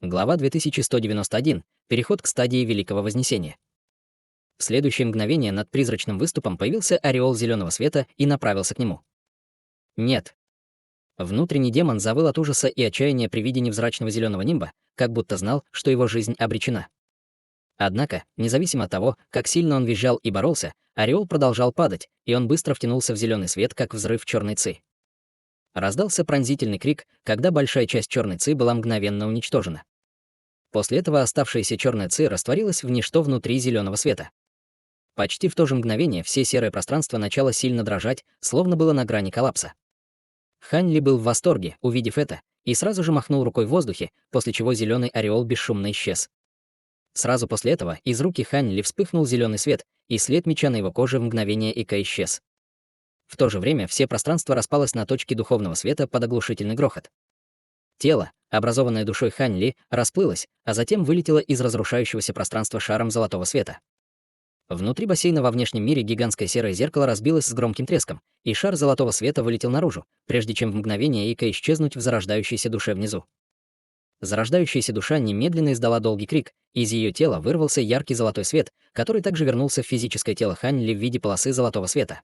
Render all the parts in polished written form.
Глава 2191. Переход к стадии Великого Вознесения. В следующее мгновение над призрачным выступом появился ореол зеленого света и направился к нему. Нет. Внутренний демон завыл от ужаса и отчаяния при виде невзрачного зеленого нимба, как будто знал, что его жизнь обречена. Однако, независимо от того, как сильно он визжал и боролся, ореол продолжал падать, и он быстро втянулся в зеленый свет, как взрыв черной ци. Раздался пронзительный крик, когда большая часть черной ци была мгновенно уничтожена. После этого оставшаяся черная ци растворилась в ничто внутри зеленого света. Почти в то же мгновение все серое пространство начало сильно дрожать, словно было на грани коллапса. Хань Ли был в восторге, увидев это, и сразу же махнул рукой в воздухе, после чего зеленый ореол бесшумно исчез. Сразу после этого из руки Хань Ли вспыхнул зеленый свет, и след меча на его коже в мгновение ока исчез. В то же время все пространство распалось на точки духовного света под оглушительный грохот. Тело, образованное душой Хань Ли, расплылось, а затем вылетело из разрушающегося пространства шаром золотого света. Внутри бассейна во внешнем мире гигантское серое зеркало разбилось с громким треском, и шар золотого света вылетел наружу, прежде чем в мгновение ока исчезнуть в зарождающейся душе внизу. Зарождающаяся душа немедленно издала долгий крик, и из ее тела вырвался яркий золотой свет, который также вернулся в физическое тело Хань Ли в виде полосы золотого света.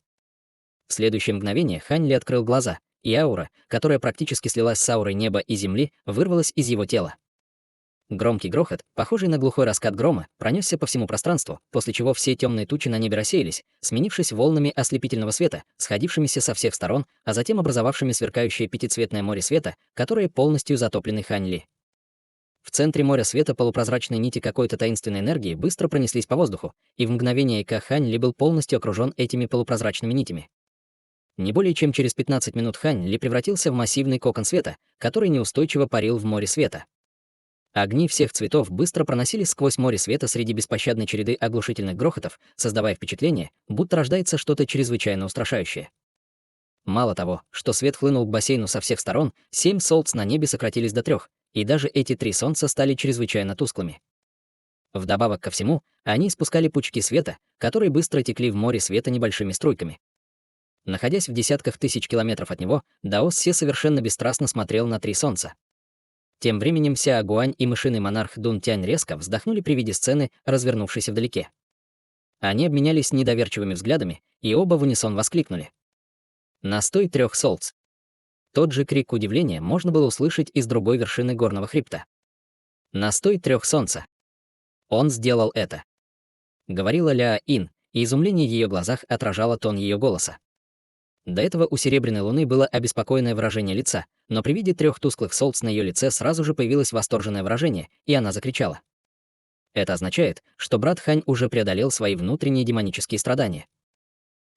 В следующее мгновение Хань Ли открыл глаза, и аура, которая практически слилась с аурой неба и земли, вырвалась из его тела. Громкий грохот, похожий на глухой раскат грома, пронесся по всему пространству, после чего все темные тучи на небе рассеялись, сменившись волнами ослепительного света, сходившимися со всех сторон, а затем образовавшими сверкающее пятицветное море света, которое полностью затоплены Хань Ли. В центре моря света полупрозрачные нити какой-то таинственной энергии быстро пронеслись по воздуху, и в мгновение ока Хань Ли был полностью окружен этими полупрозрачными нитями. Не более чем через 15 минут Хань Ли превратился в массивный кокон света, который неустойчиво парил в море света. Огни всех цветов быстро проносились сквозь море света среди беспощадной череды оглушительных грохотов, создавая впечатление, будто рождается что-то чрезвычайно устрашающее. Мало того, что свет хлынул к бассейну со всех сторон, 7 солнц на небе сократились до 3, и даже эти 3 солнца стали чрезвычайно тусклыми. Вдобавок ко всему, они испускали пучки света, которые быстро текли в море света небольшими струйками. Находясь в десятках тысяч километров от него, Даос Се совершенно бесстрастно смотрел на 3 солнца. Тем временем Сяо Гуань и мышиный монарх Дун Тянь резко вздохнули при виде сцены, развернувшейся вдалеке. Они обменялись недоверчивыми взглядами, и оба в унисон воскликнули. «Настой 3 солнц». Тот же крик удивления можно было услышать из другой вершины горного хребта. «Настой 3 солнца». Он сделал это. Говорила Ля Ин, и изумление в ее глазах отражало тон ее голоса. До этого у Серебряной Луны было обеспокоенное выражение лица, но при виде 3 тусклых солнц на ее лице сразу же появилось восторженное выражение, и она закричала. Это означает, что брат Хань уже преодолел свои внутренние демонические страдания.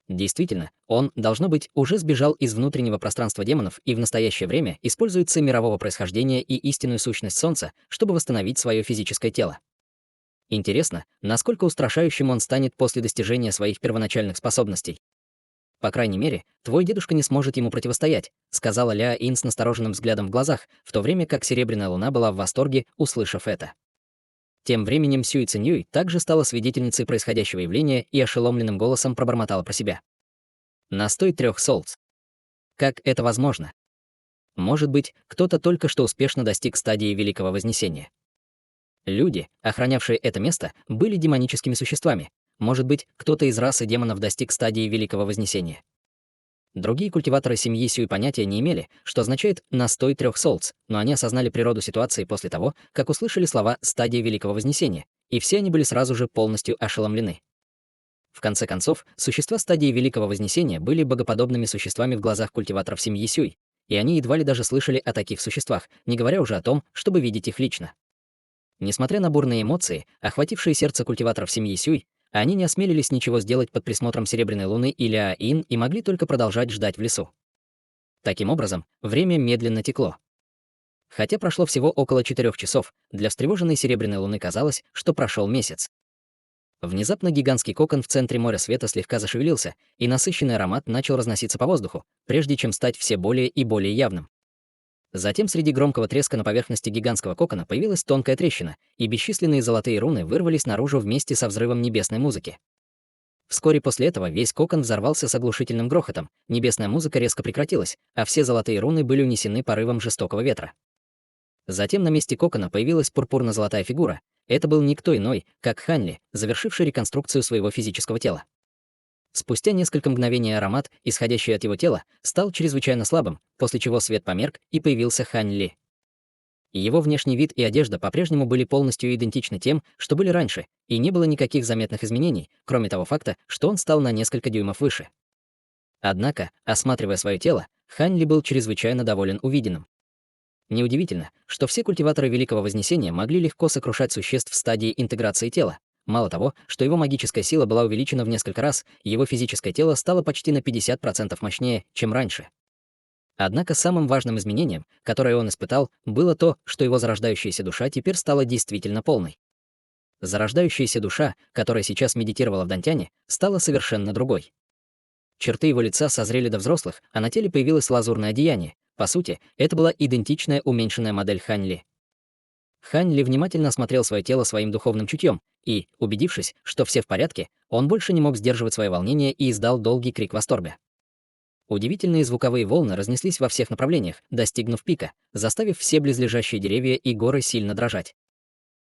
Действительно, он, должно быть, уже сбежал из внутреннего пространства демонов и в настоящее время использует ци мирового происхождения и истинную сущность Солнца, чтобы восстановить свое физическое тело. Интересно, насколько устрашающим он станет после достижения своих первоначальных способностей. «По крайней мере, твой дедушка не сможет ему противостоять», сказала Ля Ин с настороженным взглядом в глазах, в то время как Серебряная Луна была в восторге, услышав это. Тем временем Сюй Циньюй также стала свидетельницей происходящего явления и ошеломленным голосом пробормотала про себя. «Настой 3 солнц. Как это возможно? Может быть, кто-то только что успешно достиг стадии Великого Вознесения. Люди, охранявшие это место, были демоническими существами. Может быть, кто-то из расы демонов достиг стадии Великого Вознесения». Другие культиваторы семьи Сюй понятия не имели, что означает «настой 3 солнц», но они осознали природу ситуации после того, как услышали слова «стадия Великого Вознесения», и все они были сразу же полностью ошеломлены. В конце концов, существа стадии Великого Вознесения были богоподобными существами в глазах культиваторов семьи Сюй, и они едва ли даже слышали о таких существах, не говоря уже о том, чтобы видеть их лично. Несмотря на бурные эмоции, охватившие сердце культиваторов семьи Сюй, они не осмелились ничего сделать под присмотром Серебряной Луны и Ля Ин и могли только продолжать ждать в лесу. Таким образом, время медленно текло. Хотя прошло всего около 4 часов, для встревоженной Серебряной Луны казалось, что прошел месяц. Внезапно гигантский кокон в центре моря света слегка зашевелился, и насыщенный аромат начал разноситься по воздуху, прежде чем стать все более и более явным. Затем среди громкого треска на поверхности гигантского кокона появилась тонкая трещина, и бесчисленные золотые руны вырвались наружу вместе со взрывом небесной музыки. Вскоре после этого весь кокон взорвался с оглушительным грохотом, небесная музыка резко прекратилась, а все золотые руны были унесены порывом жестокого ветра. Затем на месте кокона появилась пурпурно-золотая фигура. Это был никто иной, как Хань Ли, завершивший реконструкцию своего физического тела. Спустя несколько мгновений аромат, исходящий от его тела, стал чрезвычайно слабым, после чего свет померк, и появился Хань Ли. Его внешний вид и одежда по-прежнему были полностью идентичны тем, что были раньше, и не было никаких заметных изменений, кроме того факта, что он стал на несколько дюймов выше. Однако, осматривая свое тело, Хань Ли был чрезвычайно доволен увиденным. Неудивительно, что все культиваторы Великого Вознесения могли легко сокрушать существ в стадии интеграции тела. Мало того, что его магическая сила была увеличена в несколько раз, его физическое тело стало почти на 50% мощнее, чем раньше. Однако самым важным изменением, которое он испытал, было то, что его зарождающаяся душа теперь стала действительно полной. Зарождающаяся душа, которая сейчас медитировала в Дантяне, стала совершенно другой. Черты его лица созрели до взрослых, а на теле появилось лазурное одеяние. По сути, это была идентичная уменьшенная модель Хань Ли. Хань Ли внимательно осмотрел свое тело своим духовным чутьем, и, убедившись, что все в порядке, он больше не мог сдерживать свое волнение и издал долгий крик восторга. Удивительные звуковые волны разнеслись во всех направлениях, достигнув пика, заставив все близлежащие деревья и горы сильно дрожать.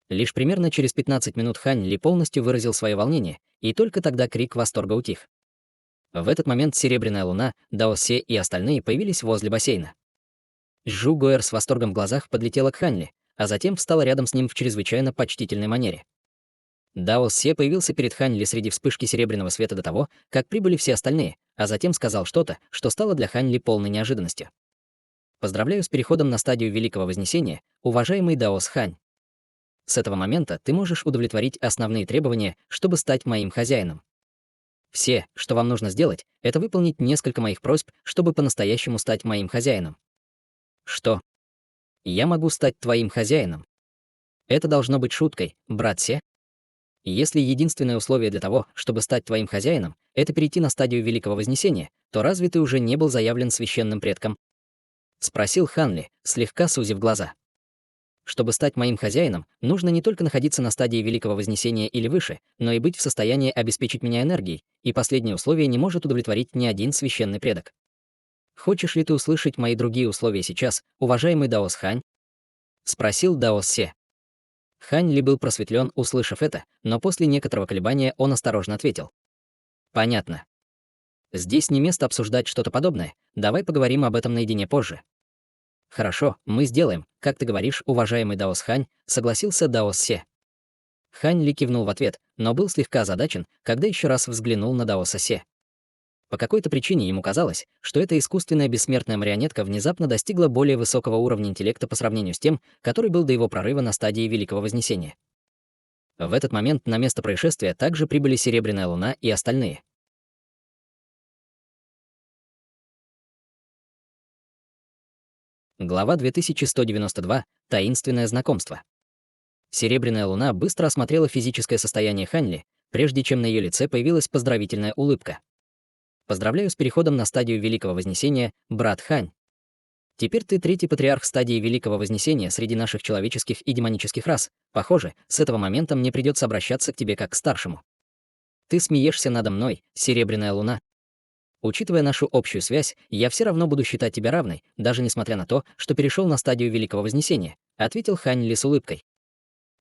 Лишь примерно через 15 минут Хань Ли полностью выразил свое волнение, и только тогда крик восторга утих. В этот момент Серебряная Луна, Дао Се и остальные появились возле бассейна. Жу Гуэр с восторгом в глазах подлетела к Хань Ли, а затем встала рядом с ним в чрезвычайно почтительной манере. Дао Се появился перед Хань Ли среди вспышки серебряного света до того, как прибыли все остальные, а затем сказал что-то, что стало для Хань Ли полной неожиданностью. «Поздравляю с переходом на стадию Великого Вознесения, уважаемый Даос Хань. С этого момента ты можешь удовлетворить основные требования, чтобы стать моим хозяином. Все, что вам нужно сделать, это выполнить несколько моих просьб, чтобы по-настоящему стать моим хозяином». «Что? Я могу стать твоим хозяином? Это должно быть шуткой, брат Се? Если единственное условие для того, чтобы стать твоим хозяином, это перейти на стадию Великого Вознесения, то разве ты уже не был заявлен священным предком?» Спросил Хань Ли, слегка сузив глаза. «Чтобы стать моим хозяином, нужно не только находиться на стадии Великого Вознесения или выше, но и быть в состоянии обеспечить меня энергией, и последнее условие не может удовлетворить ни один священный предок. Хочешь ли ты услышать мои другие условия сейчас, уважаемый Даос Хань?» Спросил Даос Се. Хань Ли был просветлен, услышав это, но после некоторого колебания он осторожно ответил. «Понятно. Здесь не место обсуждать что-то подобное, давай поговорим об этом наедине позже». «Хорошо, мы сделаем, как ты говоришь, уважаемый Даос Хань», согласился Даос Се. Хань Ли кивнул в ответ, но был слегка озадачен, когда еще раз взглянул на Даоса Се. По какой-то причине ему казалось, что эта искусственная бессмертная марионетка внезапно достигла более высокого уровня интеллекта по сравнению с тем, который был до его прорыва на стадии Великого Вознесения. В этот момент на место происшествия также прибыли Серебряная Луна и остальные. Глава 2192. Таинственное знакомство. Серебряная Луна быстро осмотрела физическое состояние Хань Ли, прежде чем на ее лице появилась поздравительная улыбка. «Поздравляю с переходом на стадию Великого Вознесения, брат Хань. Теперь ты третий патриарх стадии Великого Вознесения среди наших человеческих и демонических рас. Похоже, с этого момента мне придется обращаться к тебе как к старшему. Ты смеешься надо мной, Серебряная Луна. Учитывая нашу общую связь, я все равно буду считать тебя равной, даже несмотря на то, что перешел на стадию Великого Вознесения», ответил Хань Ли с улыбкой.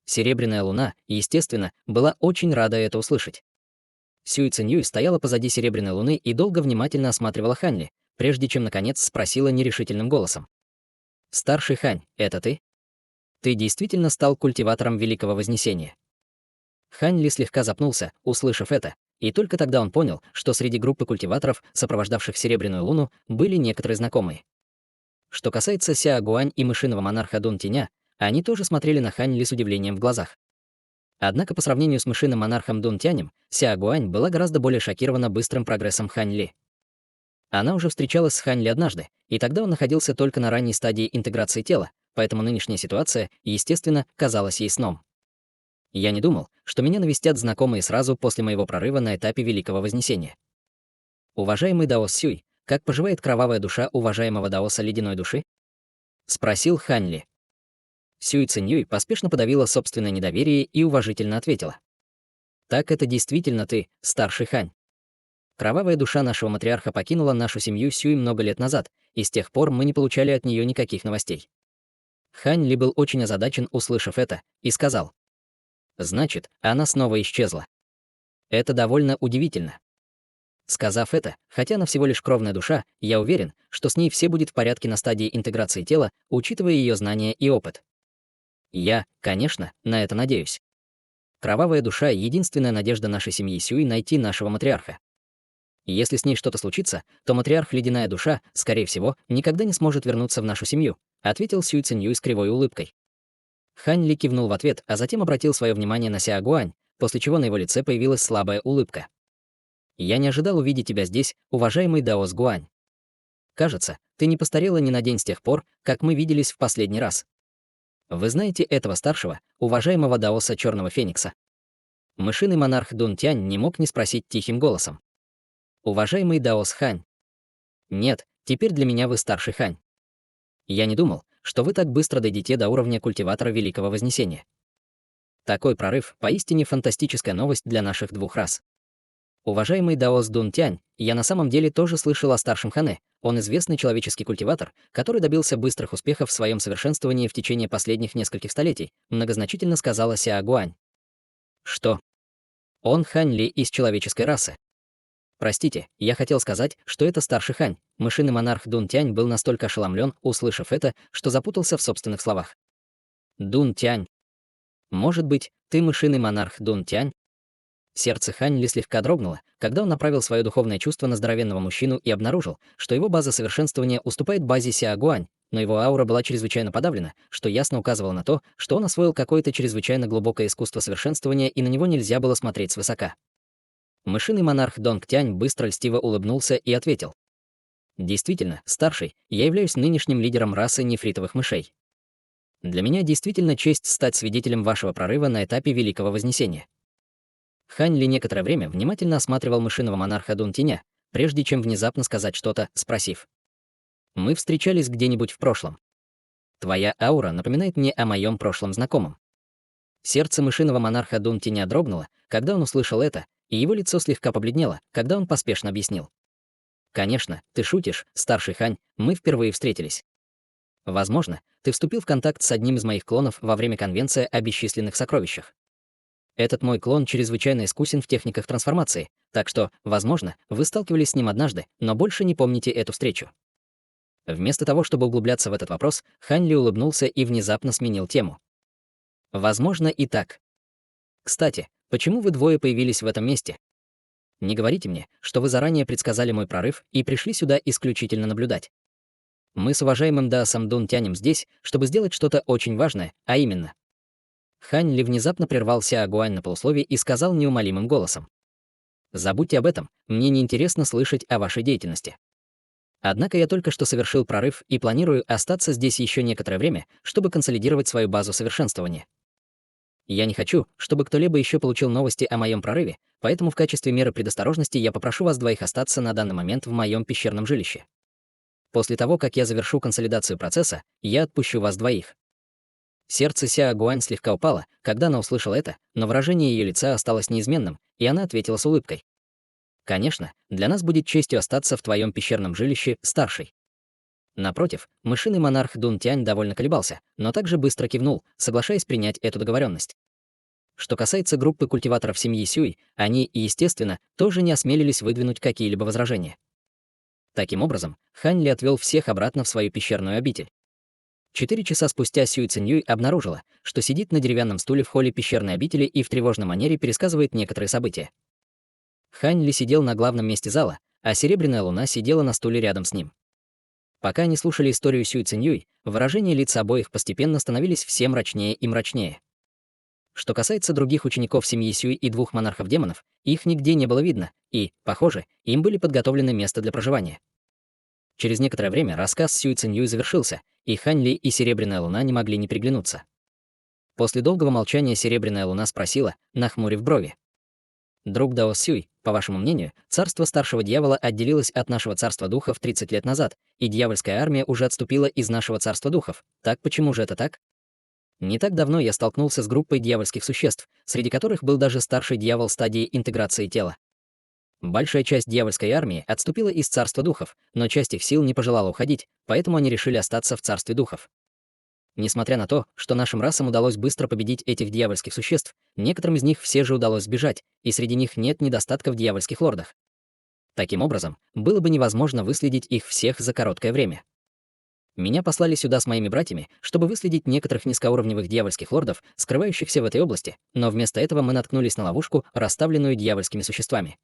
Серебряная Луна, естественно, была очень рада это услышать. Сюй Циньюй стояла позади Серебряной Луны и долго внимательно осматривала Хань Ли, прежде чем, наконец, спросила нерешительным голосом. «Старший Хань, это ты? Ты действительно стал культиватором Великого Вознесения?» Хань Ли слегка запнулся, услышав это, и только тогда он понял, что среди группы культиваторов, сопровождавших Серебряную Луну, были некоторые знакомые. Что касается Сяо Гуань и мышиного монарха Дун Тиня, они тоже смотрели на Хань Ли с удивлением в глазах. Однако по сравнению с мышиным монархом Дун Тянем, Сяо Гуань была гораздо более шокирована быстрым прогрессом Хань Ли. Она уже встречалась с Хань Ли однажды, и тогда он находился только на ранней стадии интеграции тела, поэтому нынешняя ситуация, естественно, казалась ей сном. Я не думал, что меня навестят знакомые сразу после моего прорыва на этапе Великого Вознесения. «Уважаемый Даос Сюй, как поживает кровавая душа уважаемого Даоса Ледяной Души?» — спросил Хань Ли. Сюй Циньюй поспешно подавила собственное недоверие и уважительно ответила. «Так это действительно ты, старший Хань. Кровавая душа нашего матриарха покинула нашу семью Сюй много лет назад, и с тех пор мы не получали от нее никаких новостей. Хань Ли был очень озадачен, услышав это, и сказал: «Значит, она снова исчезла. Это довольно удивительно». Сказав это, хотя она всего лишь кровная душа, я уверен, что с ней все будет в порядке на стадии интеграции тела, учитывая ее знания и опыт. Я, конечно, на это надеюсь. Кровавая душа — единственная надежда нашей семьи Сюй найти нашего матриарха. Если с ней что-то случится, то матриарх Ледяная душа, скорее всего, никогда не сможет вернуться в нашу семью, ответил Сюй Циньюй с кривой улыбкой. Хань Ли кивнул в ответ, а затем обратил свое внимание на Сяо Гуань, после чего на его лице появилась слабая улыбка. «Я не ожидал увидеть тебя здесь, уважаемый Даос Гуань. Кажется, ты не постарела ни на день с тех пор, как мы виделись в последний раз. Вы знаете этого старшего, уважаемого Даоса Черного Феникса?» Мышиный монарх Дун Тянь не мог не спросить тихим голосом. «Уважаемый Даос Хань». «Нет, теперь для меня вы старший Хань. Я не думал, что вы так быстро дойдете до уровня культиватора Великого Вознесения. Такой прорыв — поистине фантастическая новость для наших двух рас. Уважаемый Даос Дун Тянь, я на самом деле тоже слышал о старшем Хане. Он известный человеческий культиватор, который добился быстрых успехов в своем совершенствовании в течение последних нескольких столетий, многозначительно сказала Сяо Гуань. Что? Он Хань Ли из человеческой расы. Простите, я хотел сказать, что это старший Хань. Мышиный монарх Дун Тянь был настолько ошеломлен, услышав это, что запутался в собственных словах. Дун Тянь. Может быть, ты мышиный монарх Дун Тянь? Сердце Хань Ли слегка дрогнуло, когда он направил свое духовное чувство на здоровенного мужчину и обнаружил, что его база совершенствования уступает базе Сяо Гуань, но его аура была чрезвычайно подавлена, что ясно указывало на то, что он освоил какое-то чрезвычайно глубокое искусство совершенствования, и на него нельзя было смотреть свысока. Мышиный монарх Донг Тянь быстро льстиво улыбнулся и ответил. «Действительно, старший, я являюсь нынешним лидером расы нефритовых мышей. Для меня действительно честь стать свидетелем вашего прорыва на этапе Великого Вознесения». Хань Ли некоторое время внимательно осматривал мышиного монарха Дун Тяня, прежде чем внезапно сказать что-то, спросив. «Мы встречались где-нибудь в прошлом. Твоя аура напоминает мне о моем прошлом знакомом». Сердце мышиного монарха Дун Тяня дрогнуло, когда он услышал это, и его лицо слегка побледнело, когда он поспешно объяснил. «Конечно, ты шутишь, старший Хань, мы впервые встретились. Возможно, ты вступил в контакт с одним из моих клонов во время конвенции о бесчисленных сокровищах. Этот мой клон чрезвычайно искусен в техниках трансформации, так что, возможно, вы сталкивались с ним однажды, но больше не помните эту встречу». Вместо того, чтобы углубляться в этот вопрос, Хань Ли улыбнулся и внезапно сменил тему. «Возможно, и так. Кстати, почему вы двое появились в этом месте? Не говорите мне, что вы заранее предсказали мой прорыв и пришли сюда исключительно наблюдать. Мы с уважаемым Даосом Дун Тянем здесь, чтобы сделать что-то очень важное, а именно...» Хань Ли внезапно прервал Сяо Гуань на полусловие и сказал неумолимым голосом. «Забудьте об этом, мне неинтересно слышать о вашей деятельности. Однако я только что совершил прорыв и планирую остаться здесь еще некоторое время, чтобы консолидировать свою базу совершенствования. Я не хочу, чтобы кто-либо еще получил новости о моем прорыве, поэтому в качестве меры предосторожности я попрошу вас двоих остаться на данный момент в моем пещерном жилище. После того, как я завершу консолидацию процесса, я отпущу вас двоих». Сердце Сяо Гуань слегка упало, когда она услышала это, но выражение ее лица осталось неизменным, и она ответила с улыбкой. «Конечно, для нас будет честью остаться в твоем пещерном жилище, старший». Напротив, мышиный монарх Дун Тянь довольно колебался, но также быстро кивнул, соглашаясь принять эту договоренность. Что касается группы культиваторов семьи Сюй, они, естественно, тоже не осмелились выдвинуть какие-либо возражения. Таким образом, Хань Ли отвел всех обратно в свою пещерную обитель. 4 часа спустя Сюй Циньюй обнаружила, что сидит на деревянном стуле в холле пещерной обители и в тревожной манере пересказывает некоторые события. Хань Ли сидел на главном месте зала, а Серебряная Луна сидела на стуле рядом с ним. Пока они слушали историю Сюй Циньюй, выражения лиц обоих постепенно становились все мрачнее и мрачнее. Что касается других учеников семьи Сюй и двух монархов-демонов, их нигде не было видно, и, похоже, им были подготовлены места для проживания. Через некоторое время рассказ Сюй Циньюй завершился, и Хань Ли и Серебряная Луна не могли не приглянуться. После долгого молчания Серебряная Луна спросила, нахмурив брови. «Друг Даос Сюй, по вашему мнению, царство старшего дьявола отделилось от нашего царства духов 30 лет назад, и дьявольская армия уже отступила из нашего царства духов. Так почему же это так? Не так давно я столкнулся с группой дьявольских существ, среди которых был даже старший дьявол стадии интеграции тела. Большая часть дьявольской армии отступила из царства духов, но часть их сил не пожелала уходить, поэтому они решили остаться в царстве духов. Несмотря на то, что нашим расам удалось быстро победить этих дьявольских существ, некоторым из них все же удалось сбежать, и среди них нет недостатка в дьявольских лордах. Таким образом, было бы невозможно выследить их всех за короткое время. Меня послали сюда с моими братьями, чтобы выследить некоторых низкоуровневых дьявольских лордов, скрывающихся в этой области, но вместо этого мы наткнулись на ловушку, расставленную дьявольскими существами.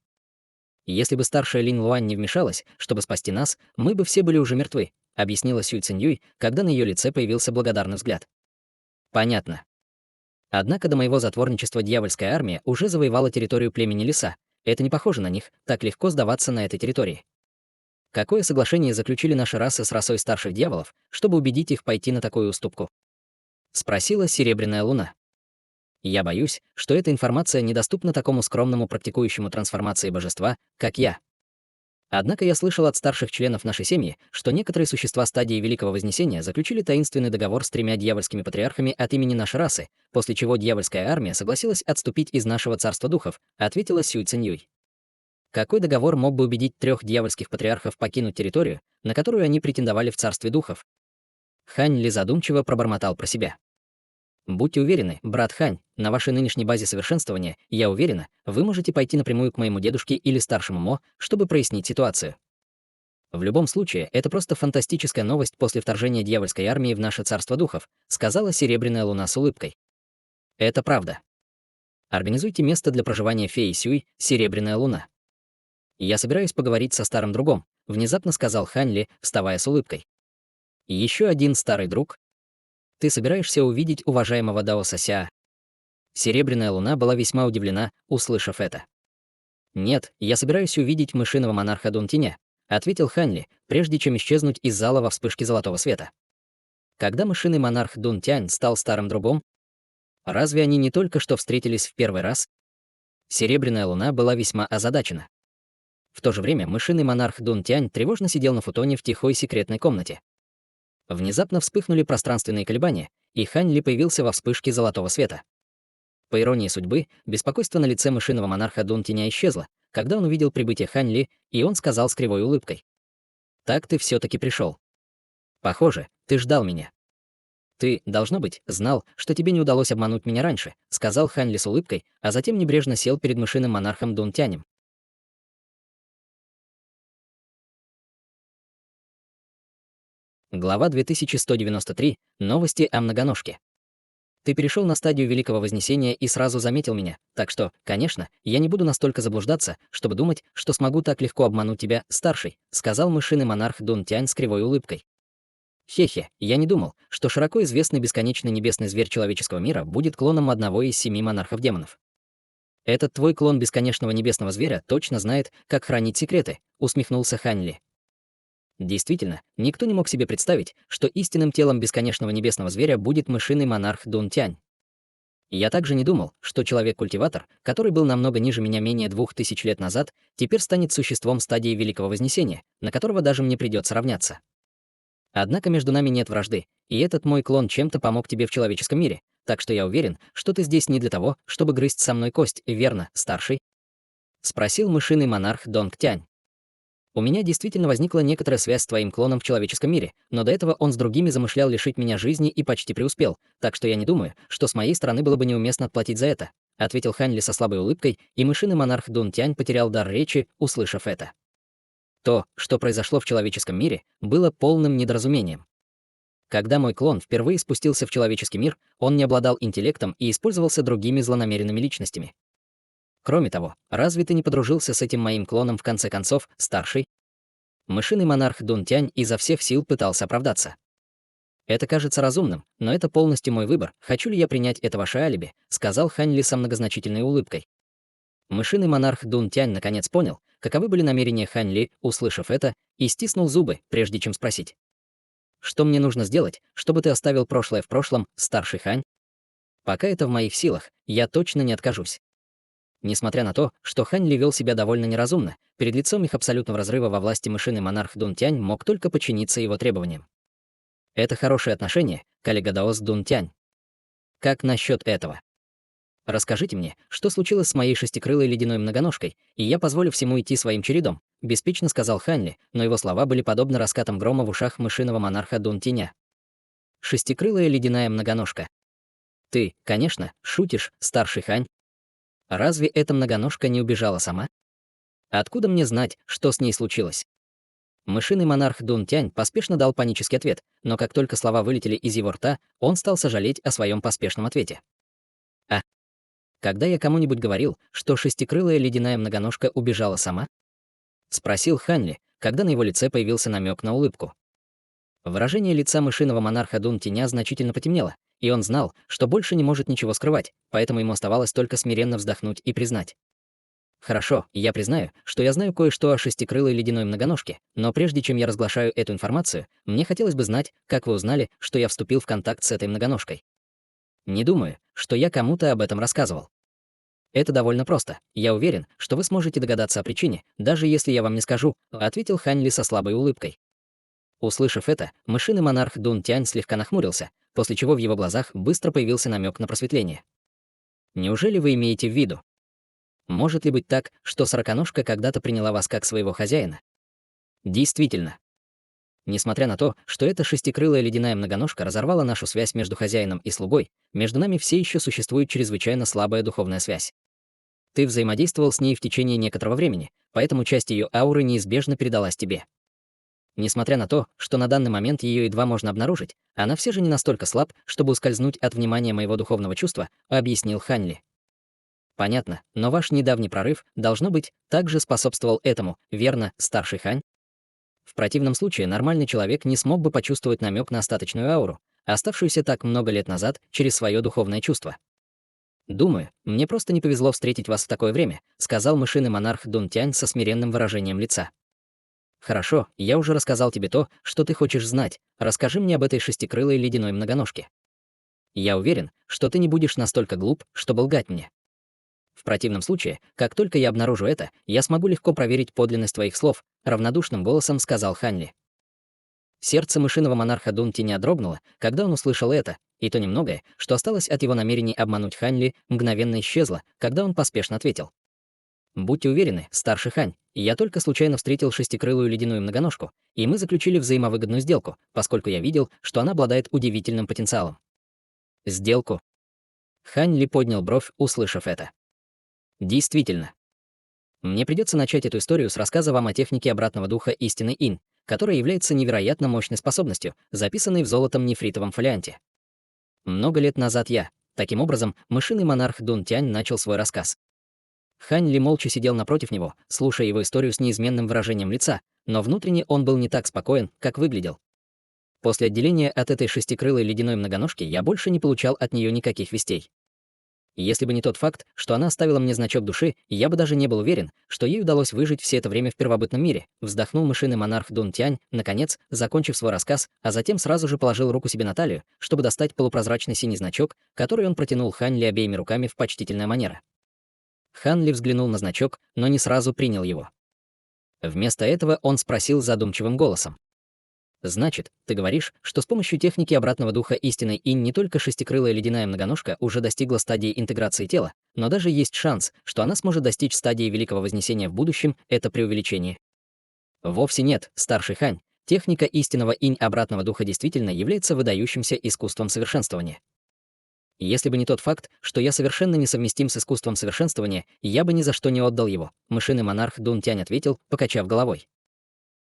Если бы старшая Линь Луань не вмешалась, чтобы спасти нас, мы бы все были уже мертвы, объяснила Сюй Циньюй, когда на ее лице появился благодарный взгляд. Понятно. Однако до моего затворничества дьявольская армия уже завоевала территорию племени Лиса. Это не похоже на них, так легко сдаваться на этой территории. Какое соглашение заключили наши расы с расой старших дьяволов, чтобы убедить их пойти на такую уступку? Спросила Серебряная Луна. Я боюсь, что эта информация недоступна такому скромному практикующему трансформации божества, как я. Однако я слышал от старших членов нашей семьи, что некоторые существа стадии Великого Вознесения заключили таинственный договор с 3 дьявольскими патриархами от имени нашей расы, после чего дьявольская армия согласилась отступить из нашего царства духов, ответила Сюй Циньюй. Какой договор мог бы убедить 3 дьявольских патриархов покинуть территорию, на которую они претендовали в царстве духов? Хань Ли задумчиво пробормотал про себя. Будьте уверены, брат Хань, на вашей нынешней базе совершенствования, я уверена, вы можете пойти напрямую к моему дедушке или старшему Мо, чтобы прояснить ситуацию. В любом случае, это просто фантастическая новость после вторжения дьявольской армии в наше царство духов, сказала Серебряная Луна с улыбкой. Это правда. Организуйте место для проживания феи Сюй, Серебряная Луна. Я собираюсь поговорить со старым другом, внезапно сказал Хань Ли, вставая с улыбкой. Еще один старый друг. Ты собираешься увидеть уважаемого Дао Ся? Серебряная Луна была весьма удивлена, услышав это. «Нет, я собираюсь увидеть мышиного монарха Дун Тиня», ответил Хань Ли, прежде чем исчезнуть из зала во вспышке золотого света. Когда мышиный монарх Дун Тянь стал старым другом, разве они не только что встретились в первый раз? Серебряная Луна была весьма озадачена. В то же время мышиный монарх Дун Тянь тревожно сидел на футоне в тихой секретной комнате. Внезапно вспыхнули пространственные колебания, и Хань Ли появился во вспышке золотого света. По иронии судьбы, беспокойство на лице мышиного монарха Дун Тиня исчезло, когда он увидел прибытие Хань Ли, и он сказал с кривой улыбкой. «Так ты все-таки пришел. Похоже, ты ждал меня. Ты, должно быть, знал, что тебе не удалось обмануть меня раньше», сказал Хань Ли с улыбкой, а затем небрежно сел перед мышиным монархом Дун Тянем. Глава 2193. Новости о многоножке. Ты перешел на стадию Великого Вознесения и сразу заметил меня, так что, конечно, я не буду настолько заблуждаться, чтобы думать, что смогу так легко обмануть тебя, старший, сказал мышиный монарх Дун Тянь с кривой улыбкой. Хе-хе, я не думал, что широко известный бесконечный небесный зверь человеческого мира будет клоном одного из 7 монархов демонов. Этот твой клон бесконечного небесного зверя точно знает, как хранить секреты, усмехнулся Хань Ли. Действительно, никто не мог себе представить, что истинным телом бесконечного небесного зверя будет мышиный монарх Дун Тянь. Я также не думал, что человек-культиватор, который был намного ниже меня менее 2000 лет назад, теперь станет существом стадии Великого Вознесения, на которого даже мне придется равняться. Однако между нами нет вражды, и этот мой клон чем-то помог тебе в человеческом мире, так что я уверен, что ты здесь не для того, чтобы грызть со мной кость, верно, старший? Спросил мышиный монарх Донг Тянь. У меня действительно возникла некоторая связь с твоим клоном в человеческом мире, но до этого он с другими замышлял лишить меня жизни и почти преуспел, так что я не думаю, что с моей стороны было бы неуместно отплатить за это», ответил Хань Ли со слабой улыбкой, и мышиный монарх Дун Тянь потерял дар речи, услышав это. То, что произошло в человеческом мире, было полным недоразумением. Когда мой клон впервые спустился в человеческий мир, он не обладал интеллектом и использовался другими злонамеренными личностями. Кроме того, разве ты не подружился с этим моим клоном в конце концов, старший? Мышиный монарх Дун Тянь изо всех сил пытался оправдаться. Это кажется разумным, но это полностью мой выбор, хочу ли я принять это ваше алиби, сказал Хань Ли со многозначительной улыбкой. Мышиный монарх Дун Тянь наконец понял, каковы были намерения Хань Ли, услышав это, и стиснул зубы, прежде чем спросить. Что мне нужно сделать, чтобы ты оставил прошлое в прошлом, старший Хань? Пока это в моих силах, я точно не откажусь. Несмотря на то, что Хань Ли вел себя довольно неразумно, перед лицом их абсолютного разрыва во власти мышиный монарх Дун Тянь мог только подчиниться его требованиям. Это хорошее отношение, коллега Даос Дун Тянь. Как насчет этого? Расскажите мне, что случилось с моей шестикрылой ледяной многоножкой, и я позволю всему идти своим чередом, беспечно сказал Хань Ли, но его слова были подобны раскатам грома в ушах мышиного монарха Дун Тиня. шестикрылая ледяная многоножка. Ты, конечно, шутишь, старший Хань. Разве эта многоножка не убежала сама? Откуда мне знать, что с ней случилось? Мышиный монарх Дун Тянь поспешно дал панический ответ, но как только слова вылетели из его рта, он стал сожалеть о своем поспешном ответе. А когда я кому-нибудь говорил, что шестикрылая ледяная многоножка убежала сама? Спросил Ханли, когда на его лице появился намек на улыбку. Выражение лица мышиного монарха Дун Тяня значительно потемнело, и он знал, что больше не может ничего скрывать, поэтому ему оставалось только смиренно вздохнуть и признать. Хорошо, я признаю, что я знаю кое-что о шестикрылой ледяной многоножке, но прежде чем я разглашаю эту информацию, мне хотелось бы знать, как вы узнали, что я вступил в контакт с этой многоножкой. Не думаю, что я кому-то об этом рассказывал. Это довольно просто. Я уверен, что вы сможете догадаться о причине, даже если я вам не скажу, ответил Ханли со слабой улыбкой. Услышав это, мышиный монарх Дун Тянь слегка нахмурился, после чего в его глазах быстро появился намек на просветление. Неужели вы имеете в виду? Может ли быть так, что сороконожка когда-то приняла вас как своего хозяина? Действительно. Несмотря на то, что эта шестикрылая ледяная многоножка разорвала нашу связь между хозяином и слугой, между нами все еще существует чрезвычайно слабая духовная связь. Ты взаимодействовал с ней в течение некоторого времени, поэтому часть ее ауры неизбежно передалась тебе. Несмотря на то, что на данный момент ее едва можно обнаружить, она все же не настолько слаб, чтобы ускользнуть от внимания моего духовного чувства, объяснил Ханли. Понятно, но ваш недавний прорыв, должно быть, также способствовал этому, верно, старший Хань? В противном случае нормальный человек не смог бы почувствовать намек на остаточную ауру, оставшуюся так много лет назад через свое духовное чувство. «Думаю, мне просто не повезло встретить вас в такое время», сказал мышиный монарх Дун Тянь со смиренным выражением лица. «Хорошо, я уже рассказал тебе то, что ты хочешь знать. Расскажи мне об этой шестикрылой ледяной многоножке. Я уверен, что ты не будешь настолько глуп, чтобы лгать мне. В противном случае, как только я обнаружу это, я смогу легко проверить подлинность твоих слов», равнодушным голосом сказал Ханли. Сердце мышиного монарха Дун Тяня дрогнуло, когда он услышал это, и то немногое, что осталось от его намерений обмануть Ханли, мгновенно исчезло, когда он поспешно ответил. «Будьте уверены, старший Хань, я только случайно встретил шестикрылую ледяную многоножку, и мы заключили взаимовыгодную сделку, поскольку я видел, что она обладает удивительным потенциалом». «Сделку?» Ханли поднял бровь, услышав это. «Действительно. Мне придется начать эту историю с рассказа вам о технике обратного духа истины Ин, которая является невероятно мощной способностью, записанной в золотом нефритовом фолианте. Много лет назад таким образом, мышиный монарх Дун Тянь начал свой рассказ. Хань Ли молча сидел напротив него, слушая его историю с неизменным выражением лица, но внутренне он был не так спокоен, как выглядел. После отделения от этой шестикрылой ледяной многоножки я больше не получал от нее никаких вестей. Если бы не тот факт, что она оставила мне значок души, я бы даже не был уверен, что ей удалось выжить все это время в первобытном мире, вздохнул мышиный монарх Дун Тянь, наконец, закончив свой рассказ, а затем сразу же положил руку себе на талию, чтобы достать полупрозрачный синий значок, который он протянул Хань Ли обеими руками в почтительная манера. Хан Ли взглянул на значок, но не сразу принял его. Вместо этого он спросил задумчивым голосом. «Значит, ты говоришь, что с помощью техники обратного духа истинной Инь не только шестикрылая ледяная многоножка уже достигла стадии интеграции тела, но даже есть шанс, что она сможет достичь стадии Великого Вознесения в будущем, это преувеличение?» Вовсе нет, старший Хань. Техника истинного Инь обратного духа действительно является выдающимся искусством совершенствования. Если бы не тот факт, что я совершенно несовместим с искусством совершенствования, я бы ни за что не отдал его, мышиный монарх Дун Тянь ответил, покачав головой.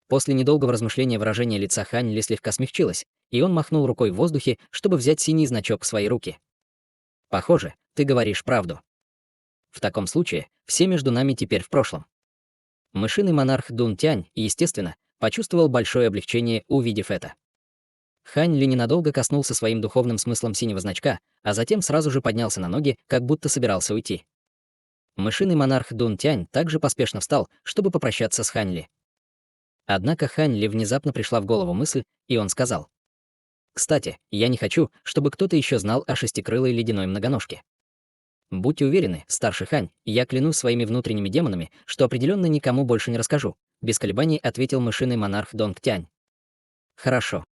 После недолгого размышления выражение лица Хань Ли слегка смягчилось, и он махнул рукой в воздухе, чтобы взять синий значок в свои руки. «Похоже, ты говоришь правду. В таком случае, все между нами теперь в прошлом». Мышиный монарх Дун Тянь, естественно, почувствовал большое облегчение, увидев это. Хань Ли ненадолго коснулся своим духовным смыслом синего значка, а затем сразу же поднялся на ноги, как будто собирался уйти. Мышиный монарх Дун Тянь также поспешно встал, чтобы попрощаться с Хань Ли. Однако Хань Ли внезапно пришла в голову мысль, и он сказал: «Кстати, я не хочу, чтобы кто-то еще знал о шестикрылой ледяной многоножке. Будьте уверены, старший Хань, я клянусь своими внутренними демонами, что определенно никому больше не расскажу», без колебаний ответил мышиный монарх Донг Тянь. «Хорошо.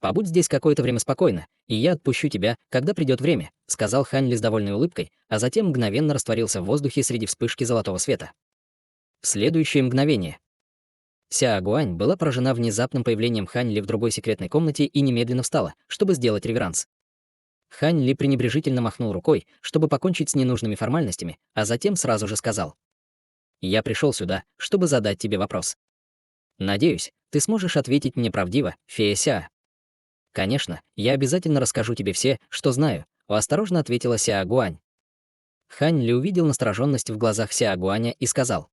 Побудь здесь какое-то время спокойно, и я отпущу тебя, когда придет время», сказал Хань Ли с довольной улыбкой, а затем мгновенно растворился в воздухе среди вспышки золотого света. В следующее мгновение Ся Гуань была поражена внезапным появлением Хань Ли в другой секретной комнате и немедленно встала, чтобы сделать реверанс. Хань Ли пренебрежительно махнул рукой, чтобы покончить с ненужными формальностями, а затем сразу же сказал: «Я пришел сюда, чтобы задать тебе вопрос. Надеюсь, ты сможешь ответить мне правдиво, фея Ся». «Конечно, я обязательно расскажу тебе все, что знаю», — осторожно ответила Ся Гуань. Хань Ли увидел настороженность в глазах Ся Гуаня и сказал: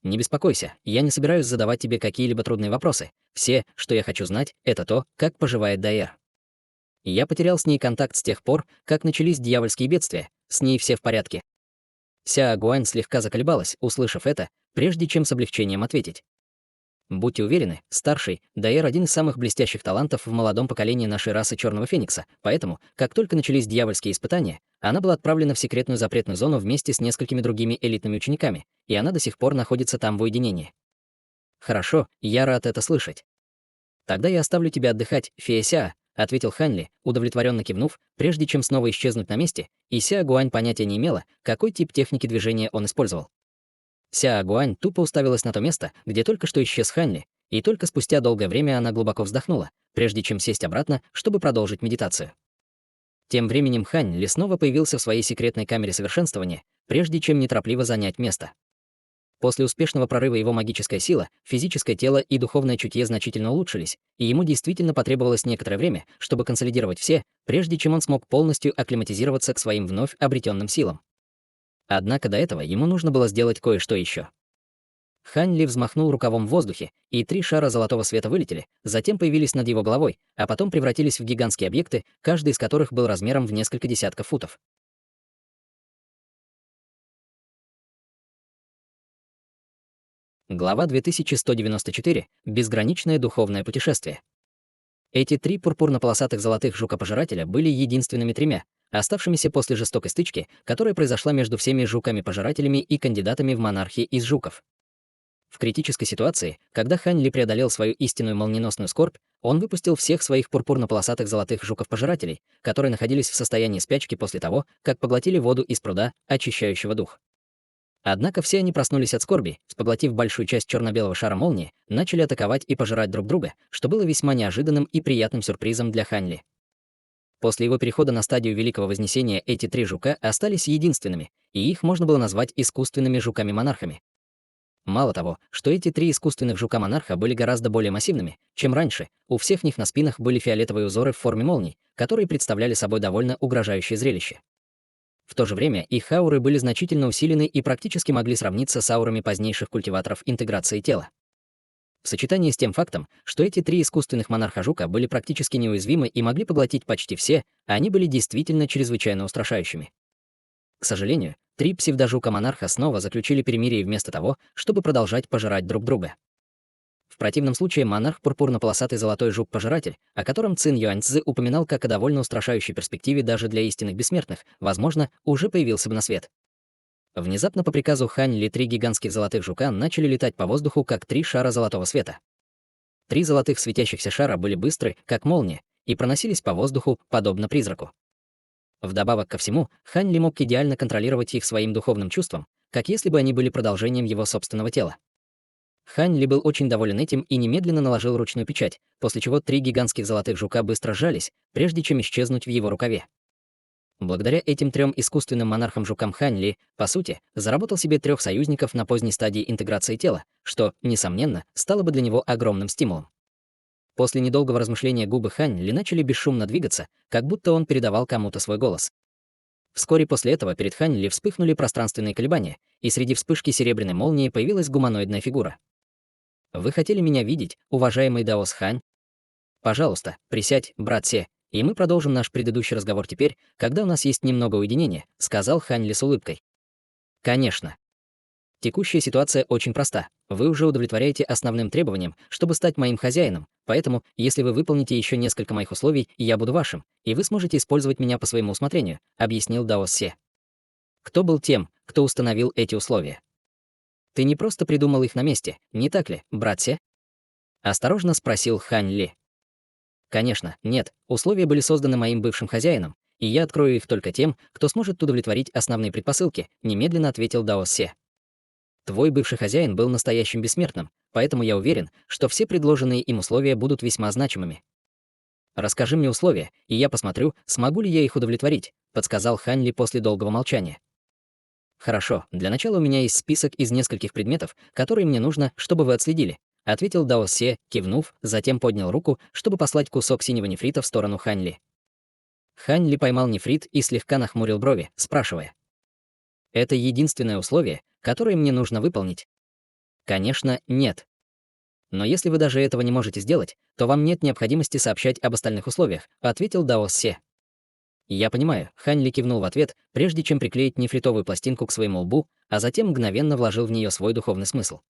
«Не беспокойся, я не собираюсь задавать тебе какие-либо трудные вопросы. Все, что я хочу знать, это то, как поживает Даэр. Я потерял с ней контакт с тех пор, как начались дьявольские бедствия. С ней все в порядке». Ся Гуань слегка заколебалась, услышав это, прежде чем с облегчением ответить: «Будьте уверены, старший, Даэр — один из самых блестящих талантов в молодом поколении нашей расы Черного Феникса, поэтому, как только начались дьявольские испытания, она была отправлена в секретную запретную зону вместе с несколькими другими элитными учениками, и она до сих пор находится там в уединении». «Хорошо, я рад это слышать. Тогда я оставлю тебя отдыхать, фея Ся», — ответил Ханли, удовлетворенно кивнув, прежде чем снова исчезнуть на месте, и Ся Гуань понятия не имела, какой тип техники движения он использовал. Ся Гуань тупо уставилась на то место, где только что исчез Ханли, и только спустя долгое время она глубоко вздохнула, прежде чем сесть обратно, чтобы продолжить медитацию. Тем временем Хань снова появился в своей секретной камере совершенствования, прежде чем неторопливо занять место. После успешного прорыва его магическая сила, физическое тело и духовное чутье значительно улучшились, и ему действительно потребовалось некоторое время, чтобы консолидировать все, прежде чем он смог полностью акклиматизироваться к своим вновь обретенным силам. Однако до этого ему нужно было сделать кое-что еще. Хань Ли взмахнул рукавом в воздухе, и 3 шара золотого света вылетели, затем появились над его головой, а потом превратились в гигантские объекты, каждый из которых был размером в несколько десятков футов. Глава 2194. Безграничное духовное путешествие. Эти 3 пурпурно-полосатых золотых жука-пожирателя были единственными 3, оставшимися после жестокой стычки, которая произошла между всеми жуками-пожирателями и кандидатами в монархи из жуков. В критической ситуации, когда Хань Ли преодолел свою истинную молниеносную скорбь, он выпустил всех своих пурпурно-полосатых золотых жуков-пожирателей, которые находились в состоянии спячки после того, как поглотили воду из пруда, очищающего дух. Однако все они проснулись от скорби, поглотив большую часть черно-белого шара молнии, начали атаковать и пожирать друг друга, что было весьма неожиданным и приятным сюрпризом для Хань Ли. После его перехода на стадию Великого Вознесения эти 3 жука остались единственными, и их можно было назвать искусственными жуками-монархами. Мало того, что эти 3 искусственных жука-монарха были гораздо более массивными, чем раньше, у всех них на спинах были фиолетовые узоры в форме молний, которые представляли собой довольно угрожающее зрелище. В то же время их ауры были значительно усилены и практически могли сравниться с аурами позднейших культиваторов интеграции тела. В сочетании с тем фактом, что эти 3 искусственных монарха-жука были практически неуязвимы и могли поглотить почти все, они были действительно чрезвычайно устрашающими. К сожалению, 3 псевдожука-монарха снова заключили перемирие вместо того, чтобы продолжать пожирать друг друга. В противном случае монарх пурпурно-полосатый золотой жук-пожиратель, о котором Цин Юаньцзы упоминал как о довольно устрашающей перспективе даже для истинных бессмертных, возможно, уже появился бы на свет. Внезапно по приказу Хань Ли 3 гигантских золотых жука начали летать по воздуху, как 3 шара золотого света. 3 золотых светящихся шара были быстры, как молния, и проносились по воздуху, подобно призраку. Вдобавок ко всему, Хань Ли мог идеально контролировать их своим духовным чувством, как если бы они были продолжением его собственного тела. Хань Ли был очень доволен этим и немедленно наложил ручную печать, после чего 3 гигантских золотых жука быстро сжались, прежде чем исчезнуть в его рукаве. Благодаря этим 3 искусственным монархам-жукам Хань Ли, по сути, заработал себе 3 союзников на поздней стадии интеграции тела, что, несомненно, стало бы для него огромным стимулом. После недолгого размышления губы Хань Ли начали бесшумно двигаться, как будто он передавал кому-то свой голос. Вскоре после этого перед Хань Ли вспыхнули пространственные колебания, и среди вспышки серебряной молнии появилась гуманоидная фигура. «Вы хотели меня видеть, уважаемый Даос Хань? Пожалуйста, присядь, брат Се, и мы продолжим наш предыдущий разговор теперь, когда у нас есть немного уединения», — сказал Хань Ли с улыбкой. «Конечно. Текущая ситуация очень проста. Вы уже удовлетворяете основным требованиям, чтобы стать моим хозяином, поэтому, если вы выполните еще несколько моих условий, я буду вашим, и вы сможете использовать меня по своему усмотрению», — объяснил Даос Се. Кто был тем, кто установил эти условия? Ты не просто придумал их на месте, не так ли, брат Се? Осторожно спросил Хань Ли. Конечно, нет, условия были созданы моим бывшим хозяином, и я открою их только тем, кто сможет удовлетворить основные предпосылки, немедленно ответил Даос Се. Твой бывший хозяин был настоящим бессмертным, поэтому я уверен, что все предложенные им условия будут весьма значимыми. «Расскажи мне условия, и я посмотрю, смогу ли я их удовлетворить», — подсказал Хань Ли после долгого молчания. «Хорошо, для начала у меня есть список из нескольких предметов, которые мне нужно, чтобы вы отследили», — ответил Дао Се, кивнув, затем поднял руку, чтобы послать кусок синего нефрита в сторону Хань Ли. Хань Ли поймал нефрит и слегка нахмурил брови, спрашивая: «Это единственное условие, которое мне нужно выполнить?» «Конечно, нет. Но если вы даже этого не можете сделать, то вам нет необходимости сообщать об остальных условиях», — ответил Дао Се. «Я понимаю», — Хань Ли кивнул в ответ, прежде чем приклеить нефритовую пластинку к своему лбу, а затем мгновенно вложил в нее свой духовный смысл.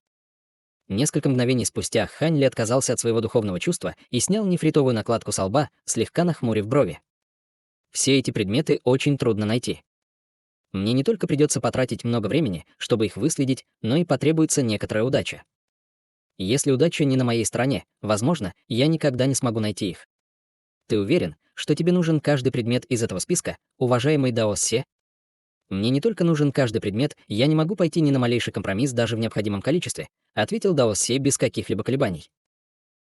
Несколько мгновений спустя Хань Ли отказался от своего духовного чувства и снял нефритовую накладку с лба, слегка нахмурив брови. «Все эти предметы очень трудно найти. Мне не только придется потратить много времени, чтобы их выследить, но и потребуется некоторая удача. Если удача не на моей стороне, возможно, я никогда не смогу найти их. Ты уверен, что тебе нужен каждый предмет из этого списка, уважаемый Дао Се?» «Мне не только нужен каждый предмет, я не могу пойти ни на малейший компромисс даже в необходимом количестве», — ответил Дао Се без каких-либо колебаний.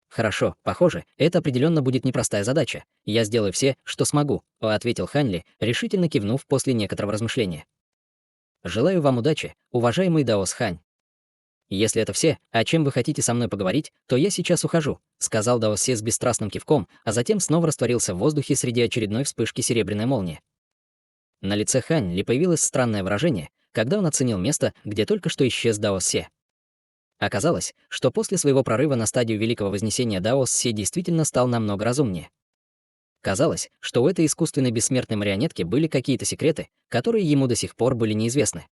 «Хорошо, похоже, это определенно будет непростая задача. Я сделаю все, что смогу», — ответил Хань Ли, решительно кивнув после некоторого размышления. «Желаю вам удачи, уважаемый Даос Хань. Если это все, о чем вы хотите со мной поговорить, то я сейчас ухожу», — сказал Даос Се с бесстрастным кивком, а затем снова растворился в воздухе среди очередной вспышки серебряной молнии. На лице Хань Ли появилось странное выражение, когда он оценил место, где только что исчез Даос Се. Оказалось, что после своего прорыва на стадию Великого Вознесения Даос Се действительно стал намного разумнее. Казалось, что у этой искусственной бессмертной марионетки были какие-то секреты, которые ему до сих пор были неизвестны.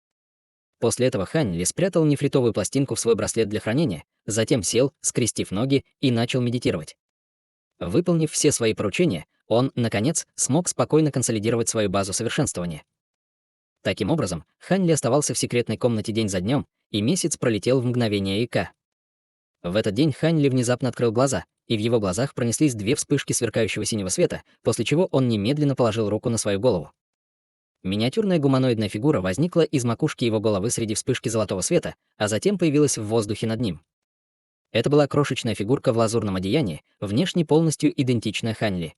После этого Хань Ли спрятал нефритовую пластинку в свой браслет для хранения, затем сел, скрестив ноги, и начал медитировать. Выполнив все свои поручения, он, наконец, смог спокойно консолидировать свою базу совершенствования. Таким образом, Хань Ли оставался в секретной комнате день за днем, и месяц пролетел в мгновение ика. В этот день Хань Ли внезапно открыл глаза, и в его глазах пронеслись две вспышки сверкающего синего света, после чего он немедленно положил руку на свою голову. Миниатюрная гуманоидная фигура возникла из макушки его головы среди вспышки золотого света, а затем появилась в воздухе над ним. Это была крошечная фигурка в лазурном одеянии, внешне полностью идентичная Хань Ли.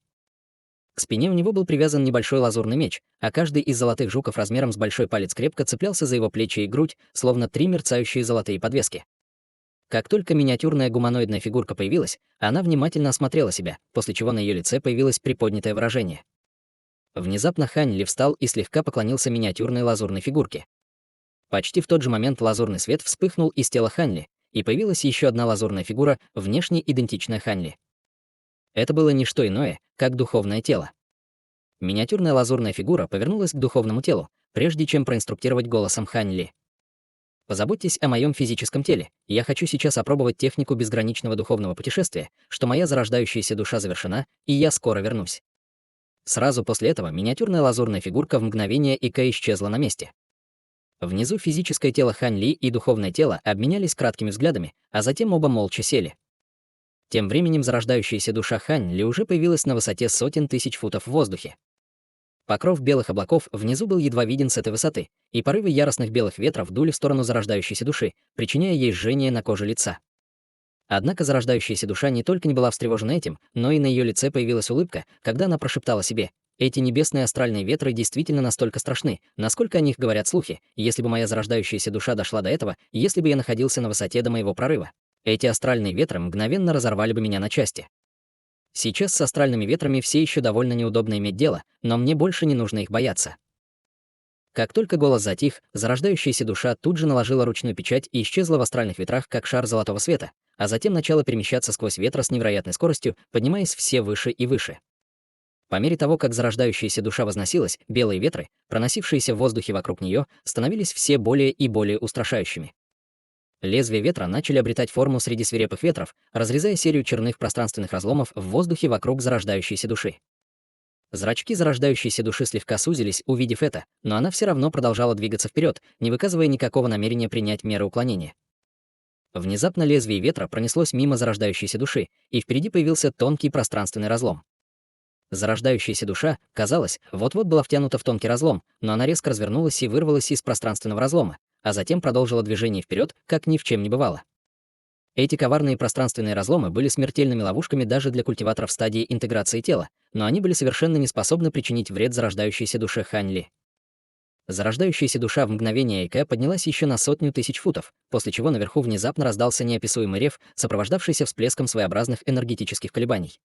К спине у него был привязан небольшой лазурный меч, а каждый из золотых жуков размером с большой палец крепко цеплялся за его плечи и грудь, словно три мерцающие золотые подвески. Как только миниатюрная гуманоидная фигурка появилась, она внимательно осмотрела себя, после чего на ее лице появилось приподнятое выражение. Внезапно Хань Ли встал и слегка поклонился миниатюрной лазурной фигурке. Почти в тот же момент лазурный свет вспыхнул из тела Хань Ли, и появилась еще одна лазурная фигура, внешне идентичная Хань Ли. Это было не что иное, как духовное тело. Миниатюрная лазурная фигура повернулась к духовному телу, прежде чем проинструктировать голосом Хань Ли. «Позаботьтесь о моем физическом теле. Я хочу сейчас опробовать технику безграничного духовного путешествия, что моя зарождающаяся душа завершена, и я скоро вернусь». Сразу после этого миниатюрная лазурная фигурка в мгновение ика исчезла на месте. Внизу физическое тело Хань Ли и духовное тело обменялись краткими взглядами, а затем оба молча сели. Тем временем зарождающаяся душа Хань Ли уже появилась на высоте сотен тысяч футов в воздухе. Покров белых облаков внизу был едва виден с этой высоты, и порывы яростных белых ветров дули в сторону зарождающейся души, причиняя ей жжение на коже лица. Однако зарождающаяся душа не только не была встревожена этим, но и на ее лице появилась улыбка, когда она прошептала себе: «Эти небесные астральные ветры действительно настолько страшны, насколько о них говорят слухи, если бы моя зарождающаяся душа дошла до этого, если бы я находился на высоте до моего прорыва. Эти астральные ветры мгновенно разорвали бы меня на части». Сейчас с астральными ветрами все еще довольно неудобно иметь дело, но мне больше не нужно их бояться. Как только голос затих, зарождающаяся душа тут же наложила ручную печать и исчезла в астральных ветрах, как шар золотого света, а затем начала перемещаться сквозь ветра с невероятной скоростью, поднимаясь все выше и выше. По мере того, как зарождающаяся душа возносилась, белые ветры, проносившиеся в воздухе вокруг нее, становились все более и более устрашающими. Лезвия ветра начали обретать форму среди свирепых ветров, разрезая серию черных пространственных разломов в воздухе вокруг зарождающейся души. Зрачки зарождающейся души слегка сузились, увидев это, но она все равно продолжала двигаться вперед, не выказывая никакого намерения принять меры уклонения. Внезапно лезвие ветра пронеслось мимо зарождающейся души, и впереди появился тонкий пространственный разлом. Зарождающаяся душа, казалось, вот-вот была втянута в тонкий разлом, но она резко развернулась и вырвалась из пространственного разлома, а затем продолжила движение вперед, как ни в чем не бывало. Эти коварные пространственные разломы были смертельными ловушками даже для культиваторов стадии интеграции тела, но они были совершенно не способны причинить вред зарождающейся душе Хань Ли. Зарождающаяся душа в мгновение Эйкэ поднялась еще на 100 000 футов, после чего наверху внезапно раздался неописуемый рев, сопровождавшийся всплеском своеобразных энергетических колебаний.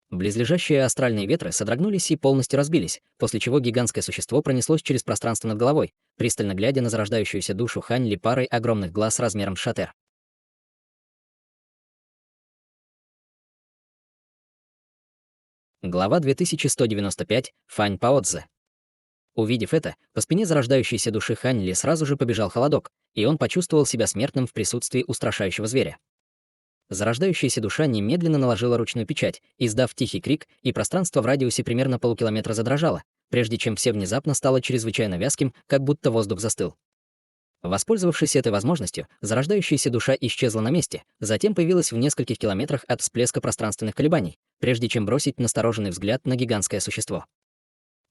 Близлежащие астральные ветры содрогнулись и полностью разбились, после чего гигантское существо пронеслось через пространство над головой, пристально глядя на зарождающуюся душу Хань Ли парой огромных глаз размером с шатер. Глава 2195. Фань Паотзе. Увидев это, по спине зарождающейся души Хань Ли сразу же побежал холодок, и он почувствовал себя смертным в присутствии устрашающего зверя. Зарождающаяся душа немедленно наложила ручную печать, издав тихий крик, и пространство в радиусе примерно полукилометра задрожало, прежде чем все внезапно стало чрезвычайно вязким, как будто воздух застыл. Воспользовавшись этой возможностью, зарождающаяся душа исчезла на месте, затем появилась в нескольких километрах от всплеска пространственных колебаний, прежде чем бросить настороженный взгляд на гигантское существо.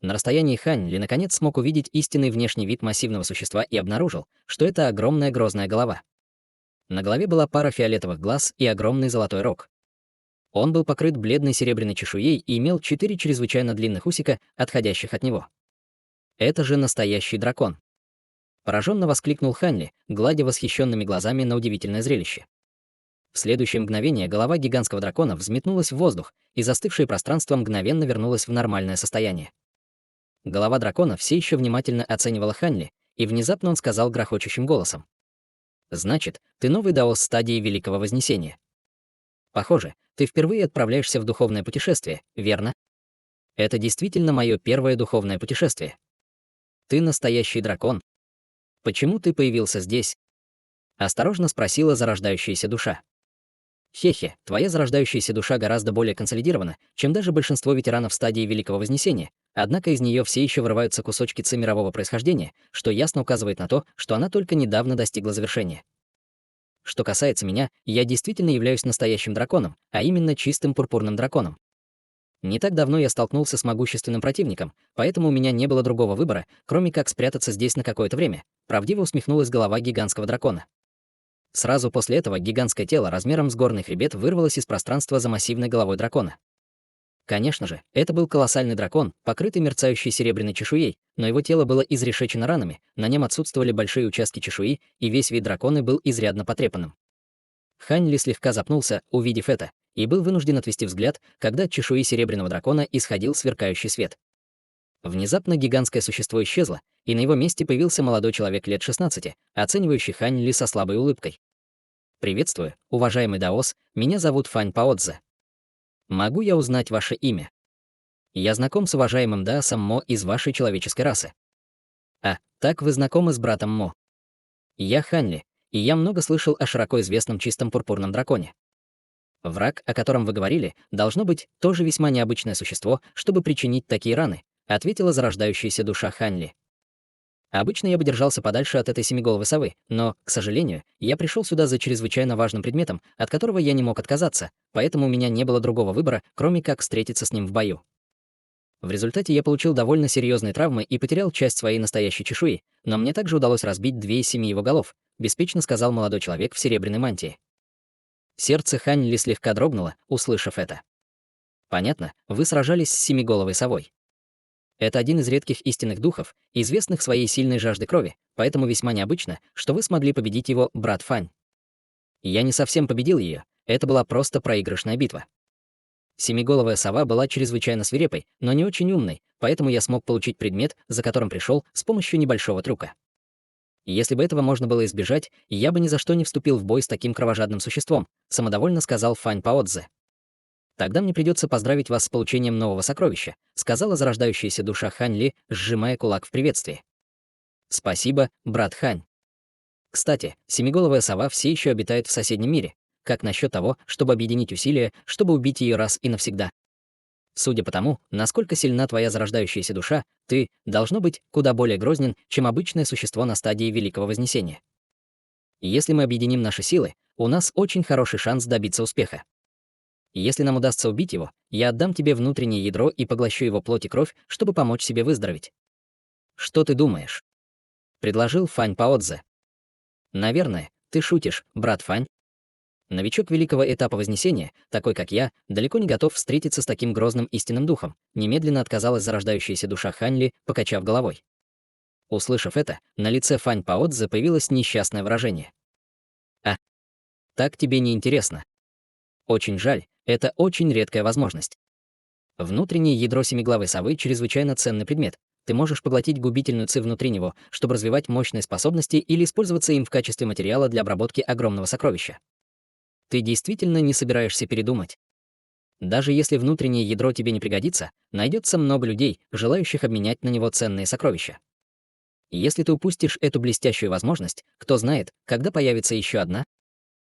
На расстоянии Хань Ли наконец смог увидеть истинный внешний вид массивного существа и обнаружил, что это огромная грозная голова. На голове была пара фиолетовых глаз и огромный золотой рог. Он был покрыт бледной серебряной чешуей и имел 4 чрезвычайно длинных усика, отходящих от него. Это же настоящий дракон. Пораженно воскликнул Хань Ли, гладя восхищенными глазами на удивительное зрелище. В следующее мгновение голова гигантского дракона взметнулась в воздух, и застывшее пространство мгновенно вернулось в нормальное состояние. Голова дракона все еще внимательно оценивала Хань Ли, и внезапно он сказал грохочущим голосом: «Значит, ты новый даос стадии Великого Вознесения. Похоже, ты впервые отправляешься в духовное путешествие, верно? Это действительно мое первое духовное путешествие. Ты настоящий дракон. Почему ты появился здесь?» Осторожно спросила зарождающаяся душа. Хе-хе, твоя зарождающаяся душа гораздо более консолидирована, чем даже большинство ветеранов стадии Великого Вознесения, однако из нее все еще вырываются кусочки ци мирового происхождения, что ясно указывает на то, что она только недавно достигла завершения. Что касается меня, я действительно являюсь настоящим драконом, а именно чистым пурпурным драконом. Не так давно я столкнулся с могущественным противником, поэтому у меня не было другого выбора, кроме как спрятаться здесь на какое-то время, правдиво усмехнулась голова гигантского дракона. Сразу после этого гигантское тело размером с горный хребет вырвалось из пространства за массивной головой дракона. Конечно же, это был колоссальный дракон, покрытый мерцающей серебряной чешуей, но его тело было изрешечено ранами, на нем отсутствовали большие участки чешуи, и весь вид дракона был изрядно потрепанным. Хань Ли слегка запнулся, увидев это, и был вынужден отвести взгляд, когда от чешуи серебряного дракона исходил сверкающий свет. Внезапно гигантское существо исчезло, и на его месте появился молодой человек лет 16, оценивающий Хань Ли со слабой улыбкой. «Приветствую, уважаемый даос, меня зовут Фань Паотзе. Могу я узнать ваше имя? Я знаком с уважаемым даосом Мо из вашей человеческой расы. А, так вы знакомы с братом Мо. Я Хань Ли, и я много слышал о широко известном чистом пурпурном драконе. Враг, о котором вы говорили, должно быть тоже весьма необычное существо, чтобы причинить такие раны», ответила зарождающаяся душа Хань Ли. Обычно я бы держался подальше от этой семиголовой совы, но, к сожалению, я пришел сюда за чрезвычайно важным предметом, от которого я не мог отказаться, поэтому у меня не было другого выбора, кроме как встретиться с ним в бою. В результате я получил довольно серьезные травмы и потерял часть своей настоящей чешуи, но мне также удалось разбить 2 из 7 его голов, беспечно сказал молодой человек в серебряной мантии. Сердце Хань Ли слегка дрогнуло, услышав это. Понятно, вы сражались с семиголовой совой. Это один из редких истинных духов, известных своей сильной жаждой крови, поэтому весьма необычно, что вы смогли победить его, брат Фань. Я не совсем победил ее, это была просто проигрышная битва. Семиголовая сова была чрезвычайно свирепой, но не очень умной, поэтому я смог получить предмет, за которым пришел, с помощью небольшого трюка. Если бы этого можно было избежать, я бы ни за что не вступил в бой с таким кровожадным существом, самодовольно сказал Фань Паотзе. «Тогда мне придется поздравить вас с получением нового сокровища», сказала зарождающаяся душа Хань Ли, сжимая кулак в приветствии. «Спасибо, брат Хань. Кстати, семиголовая сова все еще обитает в соседнем мире. Как насчет того, чтобы объединить усилия, чтобы убить ее раз и навсегда? Судя по тому, насколько сильна твоя зарождающаяся душа, ты, должно быть, куда более грознен, чем обычное существо на стадии Великого Вознесения. Если мы объединим наши силы, у нас очень хороший шанс добиться успеха. Если нам удастся убить его, я отдам тебе внутреннее ядро и поглощу его плоть и кровь, чтобы помочь себе выздороветь. Что ты думаешь?» — предложил Фань Паотзе. «Наверное, ты шутишь, брат Фань». Новичок великого этапа Вознесения, такой как я, далеко не готов встретиться с таким грозным истинным духом, немедленно отказалась зарождающаяся душа Ханьли, покачав головой. Услышав это, на лице Фань Паотзе появилось несчастное выражение. «А, так тебе не интересно. Очень жаль, это очень редкая возможность. Внутреннее ядро семиглавой совы чрезвычайно ценный предмет. Ты можешь поглотить губительную ци внутри него, чтобы развивать мощные способности или использоваться им в качестве материала для обработки огромного сокровища. Ты действительно не собираешься передумать. Даже если внутреннее ядро тебе не пригодится, найдется много людей, желающих обменять на него ценные сокровища. Если ты упустишь эту блестящую возможность, кто знает, когда появится еще одна?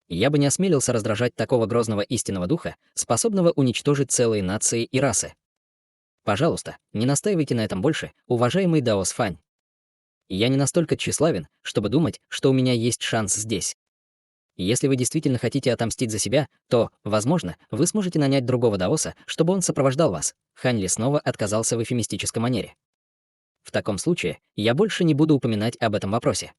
Я бы не осмелился раздражать такого грозного истинного духа, способного уничтожить целые нации и расы. Пожалуйста, не настаивайте на этом больше, уважаемый Даос Фань. Я не настолько тщеславен, чтобы думать, что у меня есть шанс здесь. Если вы действительно хотите отомстить за себя, то, возможно, вы сможете нанять другого даоса, чтобы он сопровождал вас. Хань Ли снова отказался в эвфемистической манере. В таком случае, я больше не буду упоминать об этом вопросе.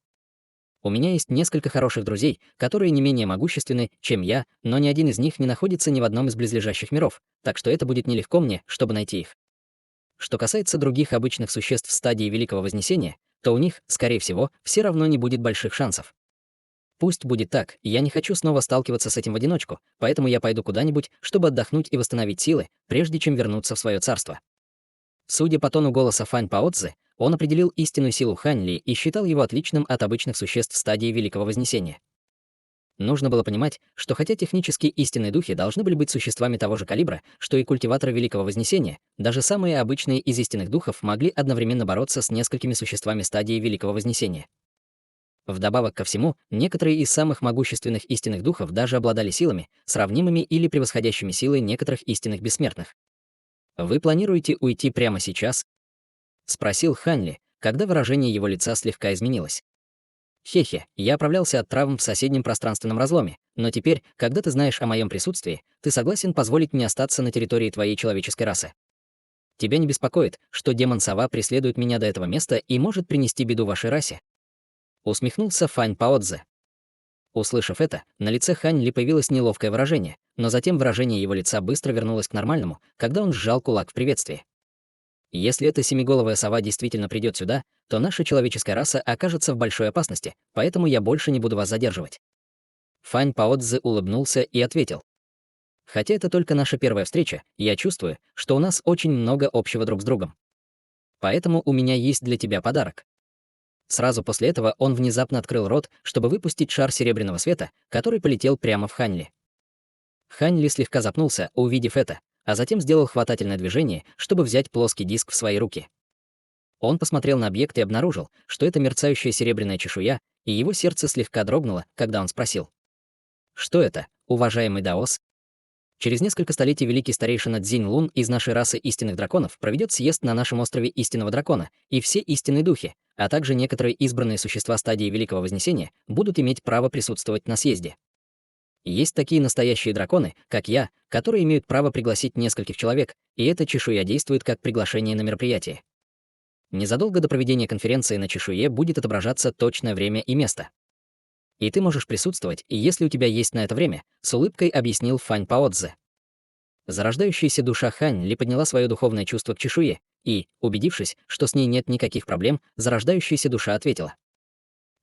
У меня есть несколько хороших друзей, которые не менее могущественны, чем я, но ни один из них не находится ни в одном из близлежащих миров, так что это будет нелегко мне, чтобы найти их. Что касается других обычных существ в стадии Великого Вознесения, то у них, скорее всего, все равно не будет больших шансов. Пусть будет так, я не хочу снова сталкиваться с этим в одиночку, поэтому я пойду куда-нибудь, чтобы отдохнуть и восстановить силы, прежде чем вернуться в свое царство. Судя по тону голоса Фань Паотзе, он определил истинную силу Хань Ли и считал его отличным от обычных существ в стадии Великого Вознесения. Нужно было понимать, что хотя технически истинные духи должны были быть существами того же калибра, что и культиваторы Великого Вознесения, даже самые обычные из истинных духов могли одновременно бороться с несколькими существами стадии Великого Вознесения. Вдобавок ко всему, некоторые из самых могущественных истинных духов даже обладали силами, сравнимыми или превосходящими силой некоторых истинных бессмертных. «Вы планируете уйти прямо сейчас?» — спросил Ханли, когда выражение его лица слегка изменилось. «Хе-хе, я оправлялся от травм в соседнем пространственном разломе, но теперь, когда ты знаешь о моем присутствии, ты согласен позволить мне остаться на территории твоей человеческой расы. Тебя не беспокоит, что демон-сова преследует меня до этого места и может принести беду вашей расе?» Усмехнулся Фань Паотзе. Услышав это, на лице Хань Ли появилось неловкое выражение, но затем выражение его лица быстро вернулось к нормальному, когда он сжал кулак в приветствии. «Если эта семиголовая сова действительно придет сюда, то наша человеческая раса окажется в большой опасности, поэтому я больше не буду вас задерживать». Фань Паотзе улыбнулся и ответил. «Хотя это только наша первая встреча, я чувствую, что у нас очень много общего друг с другом. Поэтому у меня есть для тебя подарок». Сразу после этого он внезапно открыл рот, чтобы выпустить шар серебряного света, который полетел прямо в Ханьли. Ханьли слегка запнулся, увидев это, а затем сделал хватательное движение, чтобы взять плоский диск в свои руки. Он посмотрел на объект и обнаружил, что это мерцающая серебряная чешуя, и его сердце слегка дрогнуло, когда он спросил: «Что это, уважаемый Даос?» Через несколько столетий великий старейшина Цзинь Лун из нашей расы истинных драконов проведет съезд на нашем острове истинного дракона, и все истинные духи, а также некоторые избранные существа стадии Великого Вознесения, будут иметь право присутствовать на съезде. Есть такие настоящие драконы, как я, которые имеют право пригласить нескольких человек, и эта чешуя действует как приглашение на мероприятие. Незадолго до проведения конференции на чешуе будет отображаться точное время и место. И ты можешь присутствовать, и если у тебя есть на это время, с улыбкой объяснил Фань Паотзе. Зарождающаяся душа Хань Ли подняла свое духовное чувство к чешуе, и, убедившись, что с ней нет никаких проблем, зарождающаяся душа ответила: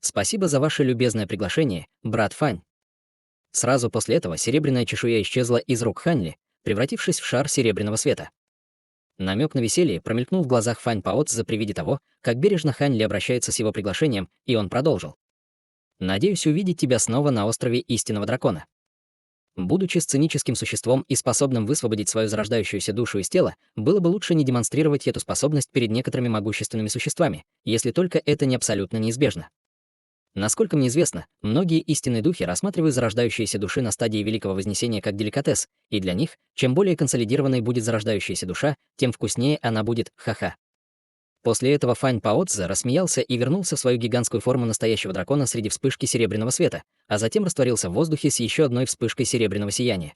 «Спасибо за ваше любезное приглашение, брат Фань». Сразу после этого серебряная чешуя исчезла из рук Ханьли, превратившись в шар серебряного света. Намек на веселье промелькнул в глазах Фань Паотзе при виде того, как бережно Ханьли обращается с его приглашением, и он продолжил: «Надеюсь увидеть тебя снова на острове истинного дракона». Будучи сценическим существом и способным высвободить свою зарождающуюся душу из тела, было бы лучше не демонстрировать эту способность перед некоторыми могущественными существами, если только это не абсолютно неизбежно. Насколько мне известно, многие истинные духи рассматривают зарождающиеся души на стадии Великого Вознесения как деликатес, и для них, чем более консолидированной будет зарождающаяся душа, тем вкуснее она будет, ха-ха. После этого Фань Паотзе рассмеялся и вернулся в свою гигантскую форму настоящего дракона среди вспышки серебряного света, а затем растворился в воздухе с еще одной вспышкой серебряного сияния.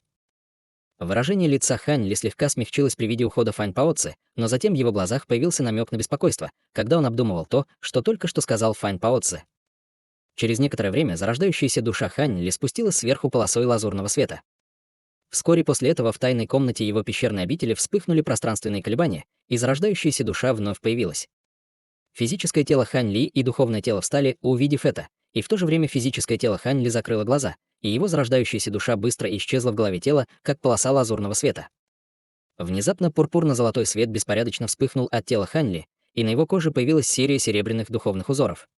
Выражение лица Хань Ли слегка смягчилось при виде ухода Фань Паотзе, но затем в его глазах появился намек на беспокойство, когда он обдумывал то, что только что сказал Фань Паотзе. Через некоторое время зарождающаяся душа Хань Ли спустилась сверху полосой лазурного света. Вскоре после этого в тайной комнате его пещерной обители вспыхнули пространственные колебания, и зарождающаяся душа вновь появилась. Физическое тело Хань Ли и духовное тело встали, увидев это, и в то же время физическое тело Хань Ли закрыло глаза, и его зарождающаяся душа быстро исчезла в голове тела, как полоса лазурного света. Внезапно пурпурно-золотой свет беспорядочно вспыхнул от тела Хань Ли, и на его коже появилась серия серебряных духовных узоров.